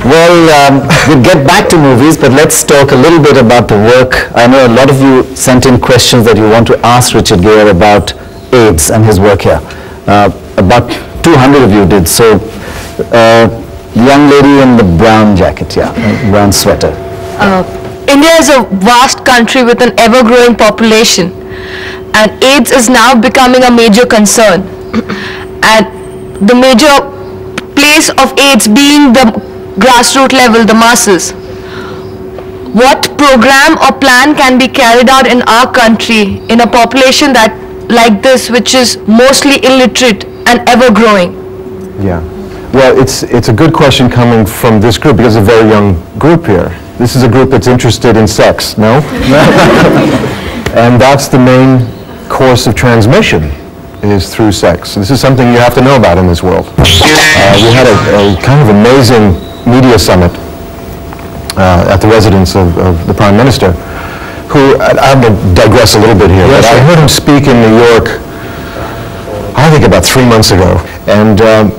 We'll get back to movies, but let's talk a little bit about the work. I know a lot of you sent in questions that you want to ask Richard Gere about AIDS and his work here. About 200 of you did. So, young lady in the brown jacket, brown sweater. India is a vast country with an ever-growing population, and AIDS is now becoming a major concern. And the major place of AIDS being the grassroots level, the masses. What program or plan can be carried out in our country in a population that like this, which is mostly illiterate and ever growing? Yeah, well, it's a good question coming from this group, because it's a very young group here. This is a group that's interested in sex, no? And that's the main course of transmission, is through sex. This is something you have to know about in this world. We had a kind of amazing media summit at the residence of the Prime Minister, who, I'm going to digress a little bit here, but I heard him speak in New York, I think about 3 months ago, and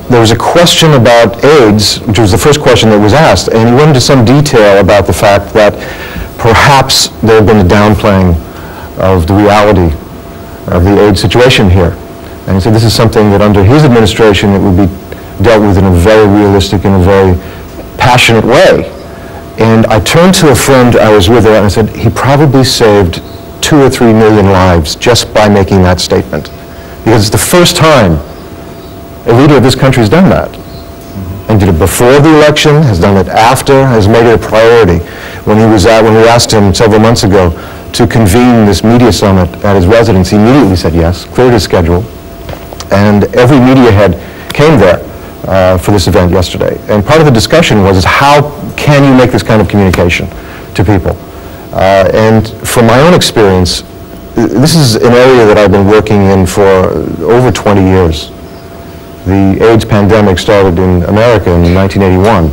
there was a question about AIDS, which was the first question that was asked, and he went into some detail about the fact that perhaps there had been a downplaying of the reality of the AIDS situation here. And he said this is something that under his administration it would be dealt with in a very realistic and a very passionate way. And I turned to a friend I was with and I said, he probably saved 2 or 3 million lives just by making that statement. Because it's the first time a leader of this country has done that. And did it before the election, has done it after, has made it a priority. When we asked him several months ago to convene this media summit at his residence, he immediately said yes, cleared his schedule. And every media head came there for this event yesterday. And part of the discussion was how can you make this kind of communication to people? And from my own experience, this is an area that I've been working in for over 20 years. The AIDS pandemic started in America in 1981,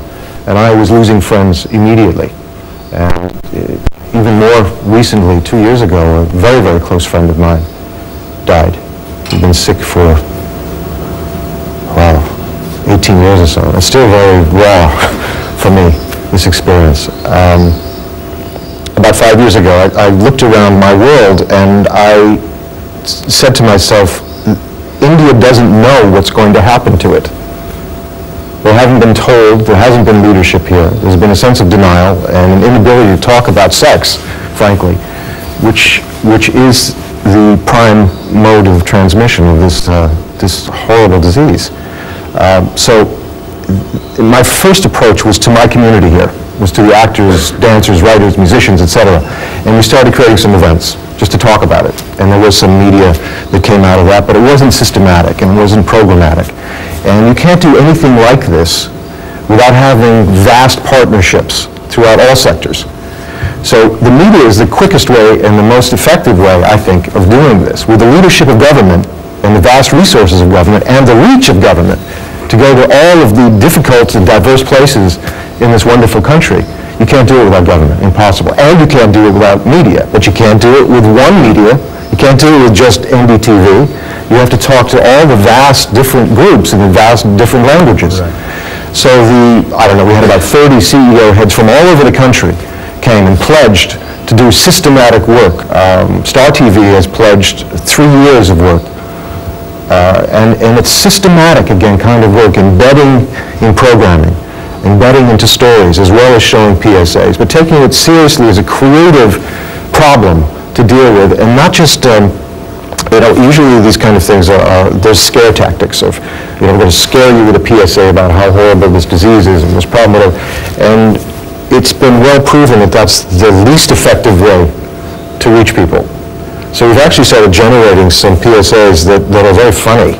and I was losing friends immediately. And even more recently, 2 years ago, a very, very close friend of mine died. He'd been sick for, 18 years or so. It's still very raw for me, this experience. About 5 years ago, I looked around my world and I said to myself, India doesn't know what's going to happen to it. They haven't been told, there hasn't been leadership here. There's been a sense of denial and an inability to talk about sex, frankly, which is the prime mode of transmission of this horrible disease. So my first approach was to my community here, was to the actors, dancers, writers, musicians, etc. And we started creating some events just to talk about it. And there was some media that came out of that, but it wasn't systematic and it wasn't programmatic. And you can't do anything like this without having vast partnerships throughout all sectors. So the media is the quickest way and the most effective way, I think, of doing this. With the leadership of government and the vast resources of government and the reach of government to go to all of the difficult and diverse places in this wonderful country. You can't do it without government, impossible. And you can't do it without media, but you can't do it with one media. You can't do it with just NDTV. You have to talk to all the vast different groups in the vast different languages. Right. So we had about 30 CEO heads from all over the country came and pledged to do systematic work. Star TV has pledged 3 years of work. And it's systematic, again, kind of work, embedding in programming, embedding into stories, as well as showing PSAs, but taking it seriously as a creative problem to deal with, and not just, usually these kind of things there's scare tactics of, we're going to scare you with a PSA about how horrible this disease is and this problem, whatever. And it's been well proven that that's the least effective way to reach people. So we've actually started generating some PSAs that are very funny.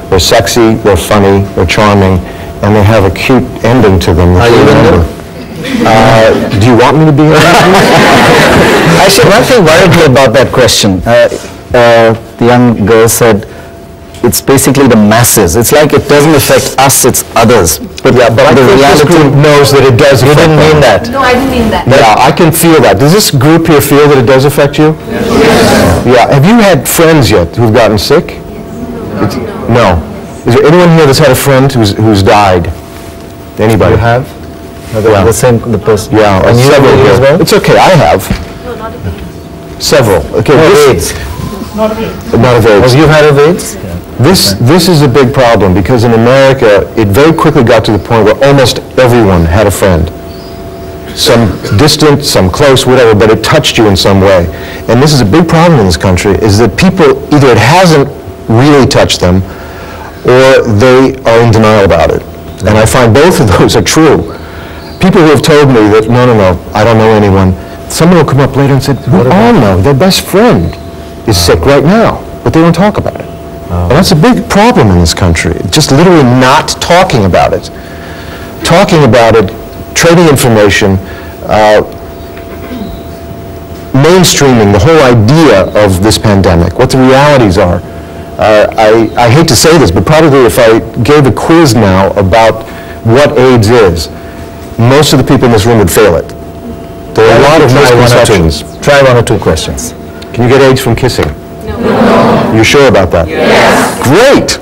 They're sexy, they're funny, they're charming, and they have a cute ending to them. Are you in them? Do you want me to be in them? Actually, one thing worried me about that question. The young girl said, it's basically the masses. It's like it doesn't affect us, it's others. But yeah, but the reality knows that it does affect them. You didn't mean that. No, I didn't mean that. Yeah, I can feel that. Does this group here feel that it does affect you? Yes. Yeah. Have you had friends yet who've gotten sick? Yes. No. Is there anyone here that's had a friend who's died? Anybody? You have? Yeah. The person. Yeah, And you several have here. as well? It's okay, I have. Several. Okay, AIDS. Not of AIDS. Have you had of AIDS? This is a big problem because in America, it very quickly got to the point where almost everyone had a friend. Some distant, some close, whatever, but it touched you in some way. And this is a big problem in this country, is that people, either it hasn't really touched them, or they are in denial about it. And I find both of those are true. People who have told me that, no, I don't know anyone. Someone will come up later and say, we all know their best friend is sick right now, but they don't talk about it. And that's a big problem in this country, just literally not talking about it. Talking about it, trading information, mainstreaming the whole idea of this pandemic, what the realities are. I hate to say this, but probably if I gave a quiz now about what AIDS is, most of the people in this room would fail it. There are a lot of misconceptions. Try one or two questions. Can you get AIDS from kissing? No. You're sure about that? Yes. Great.